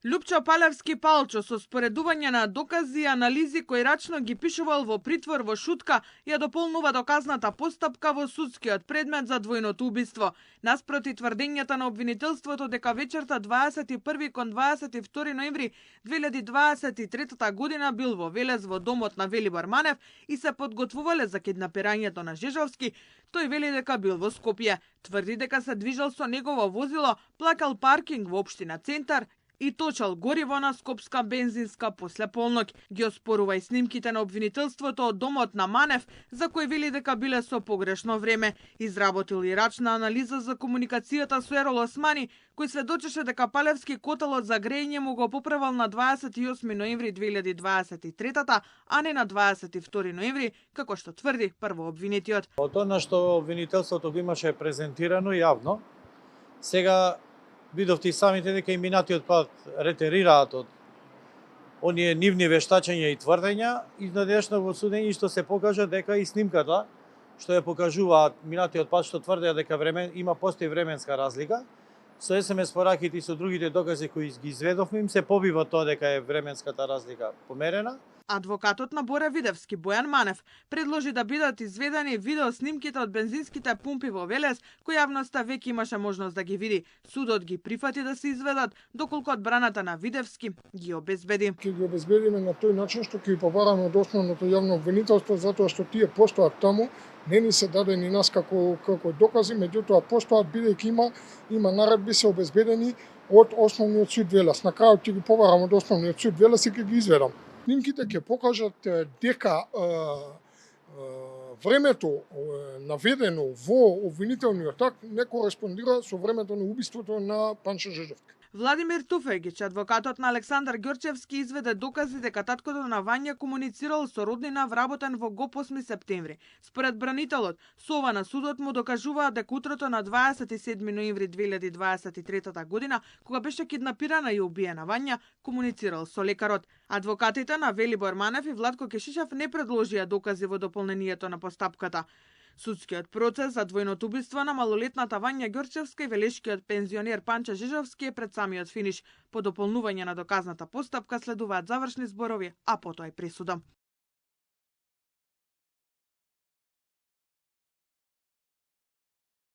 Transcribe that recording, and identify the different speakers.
Speaker 1: Љупчо Палевски Палчо со споредување на докази и анализи кои рачно ги пишувал во притвор во Шутка ја дополнува доказната постапка во судскиот предмет за двојното убиство. Наспроти тврдењата на обвинителството дека вечерта 21 кон 22 ноември 2023 година бил во Велес во домот на Велибор Манев и се подготвувале за киднапирањето на Жежовски, тој вели дека бил во Скопје. Тврди дека се движел со негово возило, плакал паркинг во општина Центар и точал гориво на скопска бензинска после полноќ. Ги оспорува и снимките на обвинителството од домот на Манев, за кој вели дека биле со погрешно време. Изработил и рачна анализа за комуникацијата со Ерол Османи, кој сведочеше дека Палевски котелот за грејење му го поправал на 28 ноември 2023, а не на 22 ноември, како што тврди првообвинетиот.
Speaker 2: Од она што обвинителството го имаше презентирано јавно, сега видовте и самите дека и минатиот пат ретерираат од оние нивни вештачења и тврдења и надежно во судењето се покажа дека и снимката што ја покажуваат минатиот пат што тврдеа дека постои временска разлика, со СМС пораките и со другите докази кои ги изведовме им се побива тоа дека е временската разлика померена.
Speaker 1: Адвокатот на Боре Видевски, Бојан Манев, предложи да бидат изведени видео снимките од бензинските пумпи во Велес, кои јавноста веќе имаше можност да ги види. Судот ги прифати да се изведат, доколку одбраната на Видевски ги обезбеди.
Speaker 3: Ќе ги обезбедиме на тој начин што ќе побараме од основното јавно обвинителство, затоа што тие постојат таму, не ни се дадени нас како докази, меѓутоа постојат бидејќи има наредби се обезбедени од основниот суд Велес. На крајот ќе ги побарам од основниот суд Велес и ќе ги изведам. Снимките ќе покажат дека времето наведено во обвинителниот акт не кореспондира со времето на убиството на Панчо Жежовски.
Speaker 1: Владимир Туфегич, адвокатот на Александар Ѓорчевски, изведе докази дека таткото на Вања комуницирал со роднина вработен во ГОП 8 септември. Според бранителот, со ова на судот му докажуваат дека утрото на 27 ноември 2023 година, кога беше киднапирана и убиена Вања, комуницирал со лекарот. Адвокатите на Велибор Манев и Владко Кешишев не предложија докази во дополнението на постапката. Судскиот процес за двојното убиство на малолетната Вања Ѓорчевска и велешкиот пензионер Панчо Жежовски е пред самиот финиш. По дополнување на доказната постапка следуваат завршни зборови, а потоа и пресуда.